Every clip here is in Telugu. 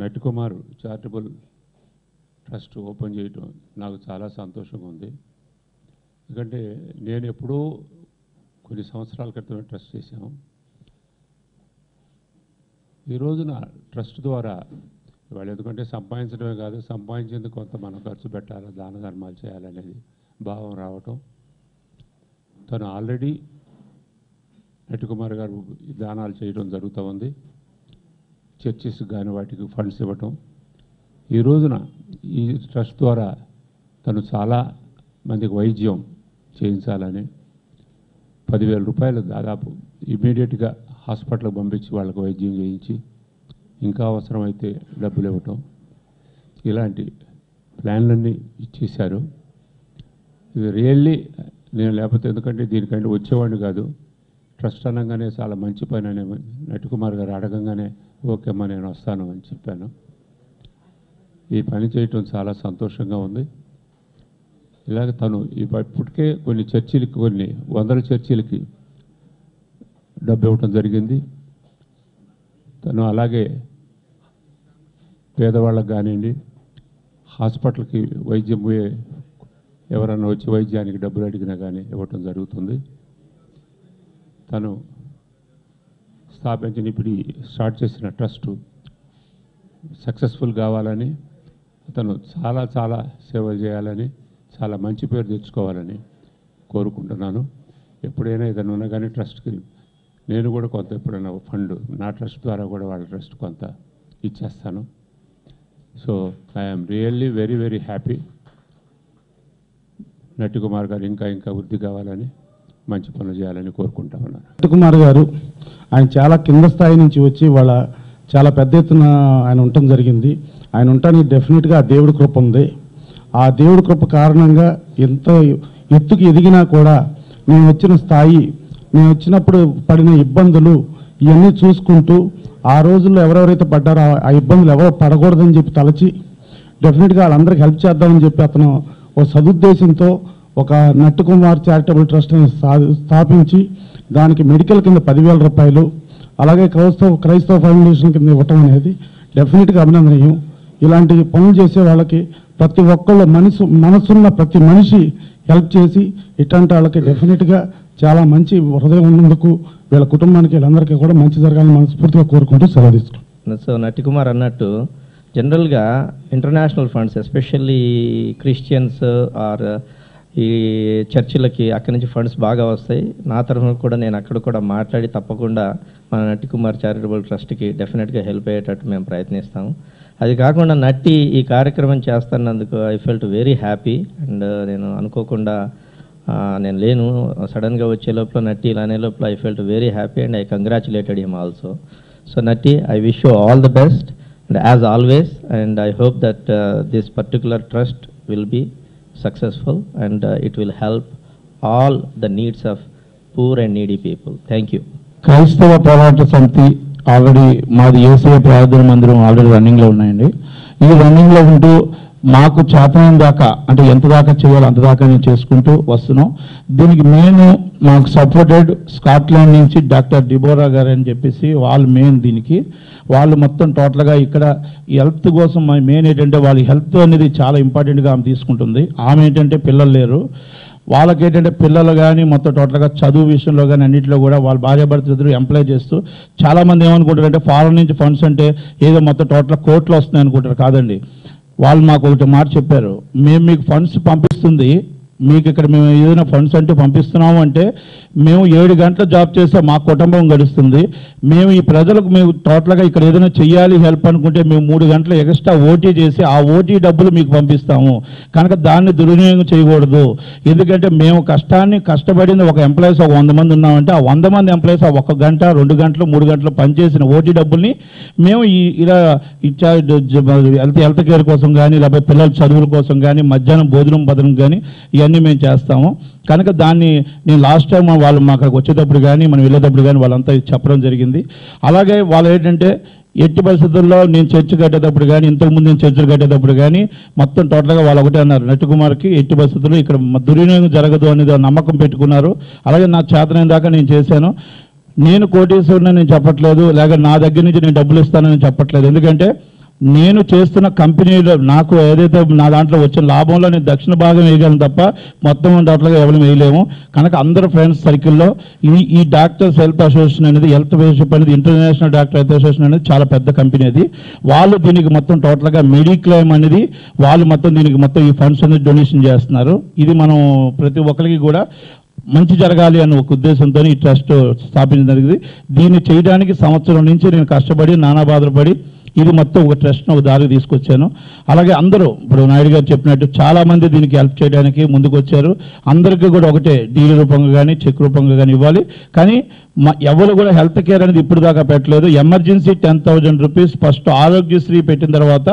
నటికుమార్ చారిటబుల్ ట్రస్ట్ ఓపెన్ చేయటం నాకు చాలా సంతోషంగా ఉంది. ఎందుకంటే నేను ఎప్పుడూ కొన్ని సంవత్సరాల క్రితమే ట్రస్ట్ చేశాను. ఈ రోజున ట్రస్ట్ ద్వారా వాళ్ళు ఎందుకంటే సంపాదించడమే కాదు, సంపాదించేందుకు కొంత మనం ఖర్చు పెట్టాలి, దాన ధర్మాలు చేయాలనేది భావం రావటం. తను ఆల్రెడీ నటికుమార్ గారు దానాలు చేయడం జరుగుతూ ఉంది. చర్చెస్ కానీ వాటికి ఫండ్స్ ఇవ్వటం. ఈ రోజున ఈ ట్రస్ట్ ద్వారా తను చాలా మందికి వైద్యం చేయించాలని 10,000 రూపాయలు దాదాపు ఇమీడియట్గా హాస్పిటల్కి పంపించి వాళ్ళకి వైద్యం చేయించి ఇంకా అవసరమైతే డబ్బులు ఇవ్వటం, ఇలాంటి ప్లాన్లన్నీ ఇచ్చేశారు. ఇది రియల్లీ నేను లేకపోతే ఎందుకంటే దీనికంటే వచ్చేవాడిని కాదు. ట్రస్ట్ అనగానే చాలా మంచి పని అనే నటికుమార్ గారు అడగంగానే ఓకే అమ్మా నేను వస్తాను అని చెప్పాను. ఈ పని చేయటం చాలా సంతోషంగా ఉంది. ఇలాగ తను ఇప్పటికే కొన్ని చర్చిలకి, కొన్ని వందల చర్చిలకి డబ్బు ఇవ్వటం జరిగింది. తను అలాగే పేదవాళ్ళకి కానివ్వండి, హాస్పిటల్కి వైద్యం ఎవరన్నా వచ్చి వైద్యానికి డబ్బులు అడిగినా కానీ ఇవ్వటం జరుగుతుంది. తను స్థాపించిన ఇప్పుడు స్టార్ట్ చేసిన ట్రస్ట్ సక్సెస్ఫుల్ కావాలని, అతను చాలా చాలా సేవలు చేయాలని, చాలా మంచి పేరు తెచ్చుకోవాలని కోరుకుంటున్నాను. ఎప్పుడైనా ఏదైనా ఉన్నా కానీ ట్రస్ట్కి నేను కూడా కొంత ఎప్పుడైనా ఫండ్ నా ట్రస్ట్ ద్వారా కూడా వాళ్ళ ట్రస్ట్ కొంత ఇచ్చేస్తాను. So I'm really very very happy. Natikumar గారు ఇంకా ఇంకా వృద్ధి కావాలని, మంచి పనులు చేయాలని కోరుకుంటా ఉన్నాను. నటికుమార్ గారు ఆయన చాలా కింద స్థాయి నుంచి వచ్చి వాళ్ళ చాలా పెద్ద ఎత్తున ఆయన ఉండటం జరిగింది. ఆయన ఉండటానికి డెఫినెట్గా ఆ దేవుడి కృప ఉంది. ఆ దేవుడి కృప కారణంగా ఎంత ఎత్తుకు ఎదిగినా కూడా నేను వచ్చిన స్థాయి, నేను వచ్చినప్పుడు పడిన ఇబ్బందులు ఇవన్నీ చూసుకుంటూ ఆ రోజుల్లో ఎవరెవరైతే పడ్డారో ఆ ఇబ్బందులు ఎవరో పడకూడదని చెప్పి తలచి డెఫినెట్గా వాళ్ళందరికీ హెల్ప్ చేద్దామని చెప్పి అతను ఒక సదుద్దేశంతో ఒక నటికుమార్ చారిటబుల్ ట్రస్ట్ని స్థాపించి దానికి మెడికల్ కింద 10,000 రూపాయలు, అలాగే క్రైస్తవ ఫౌండేషన్ కింద ఇవ్వటం అనేది డెఫినెట్గా అభినందనీయం. ఇలాంటి పనులు చేసే వాళ్ళకి ప్రతి ఒక్కళ్ళు మనసున్న ప్రతి మనిషి హెల్ప్ చేసి ఇట్లాంటి వాళ్ళకి డెఫినెట్గా చాలా మంచి హృదయం ఉన్నందుకు వీళ్ళ కుటుంబానికి వీళ్ళందరికీ కూడా మంచి జరగాలని మనస్ఫూర్తిగా కోరుకుంటూ సెలవు తీసుకుంటాం. సో నటికుమార్ అన్నట్టు జనరల్గా international funds especially Christians or ఈ చర్చిలకి అక్కడి నుంచి ఫండ్స్ బాగా వస్తాయి. నా తరఫున కూడా నేను అక్కడ కూడా మాట్లాడి తప్పకుండా మన నటికుమార్ చారిటబుల్ ట్రస్ట్కి డెఫినెట్గా హెల్ప్ అయ్యేటట్టు మేము ప్రయత్నిస్తాము. అది కాకుండా నటి ఈ కార్యక్రమం చేస్తున్నందుకు I felt very happy. And నేను అనుకోకుండా నేను లేను, సడన్గా వచ్చే లోపల నటి ఇలానే లోపల I felt very happy and I congratulated him also. So నటి, I wish you all the best and as always, and I hope that this particular trust will be successful and it will help all the needs of poor and needy people. Thank you. క్రైస్తవ పోరాట సమితి ఆల్రెడీ మాది ఏసీ ప్రార్థన మందిరం ఆల్రెడీ రన్నింగ్లో ఉన్నాయండి. ఈ రన్నింగ్లో ఉంటూ మాకు చేతనం దాకా అంటే ఎంత దాకా చేయాలో అంత దాకా నేను చేసుకుంటూ వస్తున్నాం. దీనికి మెయిన్ మాకు సపోర్టెడ్ స్కాట్లాండ్ నుంచి డాక్టర్ డిబోరా గారు అని చెప్పేసి వాళ్ళు మెయిన్ దీనికి వాళ్ళు మొత్తం టోటల్గా ఇక్కడ హెల్త్ కోసం మెయిన్ ఏంటంటే వాళ్ళ హెల్త్ అనేది చాలా ఇంపార్టెంట్గా ఆమె తీసుకుంటుంది. ఆమె ఏంటంటే పిల్లలు లేరు, వాళ్ళకి ఏంటంటే పిల్లలు కానీ మొత్తం టోటల్గా చదువు విషయంలో కానీ అన్నింటిలో కూడా వాళ్ళ భార్యాభర్తలు ఎంప్లాయ్ చేస్తూ చాలామంది ఏమనుకుంటారంటే ఫారెన్ నుంచి ఫండ్స్ అంటే ఏదో మొత్తం టోటల్ కోట్లు వస్తున్నాయి అనుకుంటారు. కాదండి, వాళ్ళు మాకు ఒకటి మాట చెప్పారు, మేము మీకు ఫండ్స్ పంపిస్తుంది, మీకు ఇక్కడ మేము ఏదైనా ఫండ్స్ అంటే పంపిస్తున్నాము అంటే మేము 7 గంటల జాబ్ చేస్తే మా కుటుంబం గడుస్తుంది. మేము ఈ ప్రజలకు మేము టోటల్గా ఇక్కడ ఏదైనా చెయ్యాలి హెల్ప్ అనుకుంటే మేము 3 గంటలు ఎక్స్ట్రా ఓటీ చేసి ఆ ఓటీ డబ్బులు మీకు పంపిస్తాము. కనుక దాన్ని దుర్వినియోగం చేయకూడదు. ఎందుకంటే మేము కష్టపడింది ఒక ఎంప్లాయీస్ ఒక 100 మంది ఉన్నామంటే ఆ 100 మంది ఎంప్లాయీస్ 1 గంట 2 గంటలు 3 గంటలు పనిచేసిన ఓటీ డబ్బుల్ని మేము ఇలా హెల్త్ కేర్ కోసం కానీ లేకపోతే పిల్లల చదువుల కోసం కానీ మధ్యాహ్నం భోజనం పథకం కానీ ఇవన్నీ మేము చేస్తాము. కనుక దాన్ని నేను లాస్ట్ టైం వాళ్ళు మా అక్కడికి వచ్చేటప్పుడు కానీ మనం వెళ్ళేటప్పుడు కానీ వాళ్ళంతా చెప్పడం జరిగింది. అలాగే వాళ్ళు ఏంటంటే ఎట్టి పరిస్థితుల్లో నేను చర్చ్ కట్టేటప్పుడు కానీ ఇంతకుముందు నేను చర్చలు కట్టేటప్పుడు కానీ మొత్తం టోటల్గా వాళ్ళు ఒకటే అన్నారు, నటికుమార్కి ఎట్టి పరిస్థితుల్లో ఇక్కడ దుర్వినియోగం జరగదు అనేది నమ్మకం పెట్టుకున్నారు. అలాగే నా చేతనైన దాకా నేను చేశాను. నేను కోటీశ్వరుని నేను చెప్పట్లేదు, లేక నా దగ్గర నుంచి నేను డబ్బులు ఇస్తానని చెప్పట్లేదు. ఎందుకంటే నేను చేస్తున్న కంపెనీలో నాకు ఏదైతే నా దాంట్లో వచ్చిన లాభంలో నేను దక్షిణ భాగం వేయగలను తప్ప మొత్తం దాంట్లో ఎవరు వేయలేము. కనుక అందరు ఫ్రెండ్స్ సర్కిల్లో ఈ డాక్టర్స్ హెల్త్ అసోసియేషన్ అనేది, హెల్త్ ఫెలోషిప్ అనేది, ఇంటర్నేషనల్ డాక్టర్ హెల్త్ అసోసియేషన్ అనేది చాలా పెద్ద కంపెనీ అది. వాళ్ళు దీనికి మొత్తం టోటల్గా మెడిక్లెయిమ్ అనేది వాళ్ళు మొత్తం దీనికి మొత్తం ఈ ఫండ్స్ అనేది డొనేషన్ చేస్తున్నారు. ఇది మనం ప్రతి ఒక్కరికి కూడా మంచి జరగాలి అన్న ఒక ఉద్దేశంతో ఈ ట్రస్ట్ స్థాపించడం జరిగింది. దీన్ని చేయడానికి సంవత్సరం నుంచి నేను కష్టపడి నానా బాధలు పడి ఇది మొత్తం ఒక ట్రస్ట్ను ఒక దారికి తీసుకొచ్చాను. అలాగే అందరూ ఇప్పుడు నాయుడు గారు చెప్పినట్టు చాలామంది దీనికి హెల్ప్ చేయడానికి ముందుకు వచ్చారు. అందరికీ కూడా ఒకటే డీల్ రూపంగా కానీ చెక్ రూపంగా కానీ ఇవ్వాలి. కానీ ఎవరు కూడా హెల్త్ కేర్ అనేది ఇప్పుడు దాకా పెట్టలేదు. ఎమర్జెన్సీ 10,000 రూపీస్ ఫస్ట్ ఆరోగ్యశ్రీ పెట్టిన తర్వాత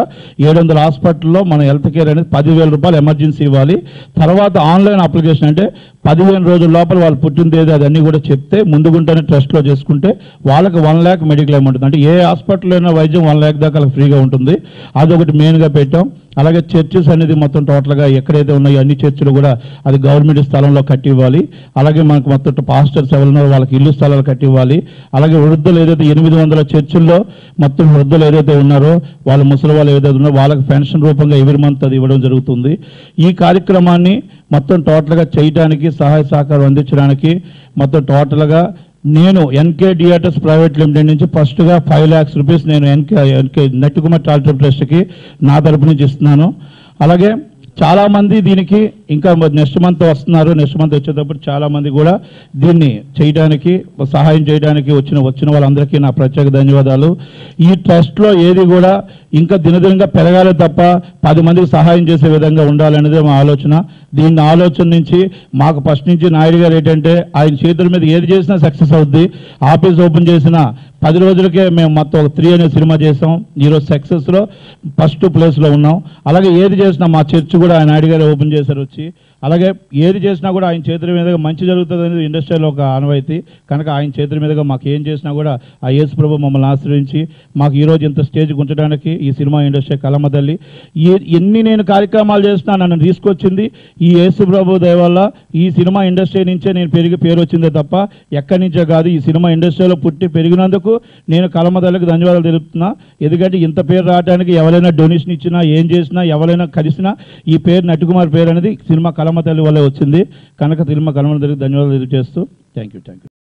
700 హాస్పిటల్లో మన హెల్త్ కేర్ అనేది 10,000 రూపాయలు ఎమర్జెన్సీ ఇవ్వాలి. తర్వాత ఆన్లైన్ అప్లికేషన్ అంటే 15 రోజుల లోపల వాళ్ళు పుట్టిన తేదీ అదన్నీ కూడా చెప్తే ముందుగుంటేనే ట్రస్ట్లో చేసుకుంటే వాళ్ళకి 1 lakh మెడిక్లెయిమ్ ఉంటుంది. అంటే ఏ హాస్పిటల్లో అయినా వైద్యం 1 lakh దాకా వాళ్ళకి ఫ్రీగా ఉంటుంది. అదొకటి మెయిన్గా పెట్టాం. అలాగే చర్చెస్ అనేది మొత్తం టోటల్గా ఎక్కడైతే ఉన్నాయో అన్ని చర్చిలు కూడా అది గవర్నమెంట్ స్థలంలో కట్టి ఇవ్వాలి. అలాగే మనకు మొత్తం పాస్టర్స్ ఎవరున్నారో వాళ్ళకి ఇల్లు స్థలాలు కట్టి ఇవ్వాలి. అలాగే వృద్ధులు ఏదైతే 800 చర్చిల్లో మొత్తం వృద్ధులు ఏదైతే ఉన్నారో వాళ్ళ ముసలి వాళ్ళు ఏదైతే ఉన్నారో వాళ్ళకి పెన్షన్ రూపంగా ఎవ్రీ మంత్ అది ఇవ్వడం జరుగుతుంది. ఈ కార్యక్రమాన్ని మొత్తం టోటల్గా చేయడానికి సహాయ సహకారం అందించడానికి మొత్తం టోటల్గా నేను ఎన్కే థియేటర్స్ ప్రైవేట్ లిమిటెడ్ నుంచి ఫస్ట్గా 5 lakhs రూపీస్ నేను ఎన్కే నట్టుకుమార్ చారిటబుల్ ట్రస్ట్కి నా తరపు నుంచి ఇస్తున్నాను. అలాగే చాలామంది దీనికి ఇంకా నెక్స్ట్ మంత్ వస్తున్నారు. నెక్స్ట్ మంత్ వచ్చేటప్పుడు చాలామంది కూడా దీన్ని చేయడానికి సహాయం చేయడానికి వచ్చిన వాళ్ళందరికీ నా ప్రత్యేక ధన్యవాదాలు. ఈ ట్రస్ట్లో ఏది కూడా ఇంకా దినదినంగా పెరగాలి తప్ప 10 మందికి సహాయం చేసే విధంగా ఉండాలనేది మా ఆలోచన. దీని ఆలోచన నుంచి మాకు ఫస్ట్ నుంచి నాయుడు గారు ఏంటంటే ఆయన చేతుల మీద ఏది చేసినా సక్సెస్ అవుద్ది. ఆఫీస్ ఓపెన్ చేసిన 10 రోజులకే మేము మొత్తం ఒక 3 అనే సినిమా చేసాం. ఈరోజు సక్సెస్లో ఫస్ట్ ప్లేస్లో ఉన్నాం. అలాగే ఏది చేసినా మా చర్చ్ కూడా ఆయన నాయుడు గారు ఓపెన్ చేశారు వచ్చి. అలాగే ఏది చేసినా కూడా ఆయన చేతుల మీదుగా మంచి జరుగుతుంది అనేది ఇండస్ట్రీలో ఒక ఆనవాయితీ. కనుక ఆయన చేతుల మీదుగా మాకు ఏం చేసినా కూడా ఆ యేసు ప్రభు మమ్మల్ని ఆశ్రయించి మాకు ఈరోజు ఇంత స్టేజ్కి ఉంచడానికి ఈ సినిమా ఇండస్ట్రీ కలమ తల్లి ఎన్ని నేను కార్యక్రమాలు చేసినా నన్ను తీసుకొచ్చింది ఈ యేసు ప్రభు దయ వల్ల. ఈ సినిమా ఇండస్ట్రీ నుంచే నేను పేరు వచ్చిందే తప్ప ఎక్కడి నుంచో కాదు. ఈ సినిమా ఇండస్ట్రీలో పుట్టి పెరిగినందుకు నేను కలమ తల్లికి ధన్యవాదాలు తెలుపుతున్నా. ఎందుకంటే ఇంత పేరు రావడానికి ఎవరైనా డొనేషన్ ఇచ్చినా ఏం చేసినా ఎవరైనా కలిసినా ఈ పేరు నట్టుకుమార్ పేరు అనేది సినిమా కలమ తల్లి వల్లే వచ్చింది. కనుక సినిమా కలమ తల్లికి ధన్యవాదాలు తెలియజేస్తూ థ్యాంక్ యూ.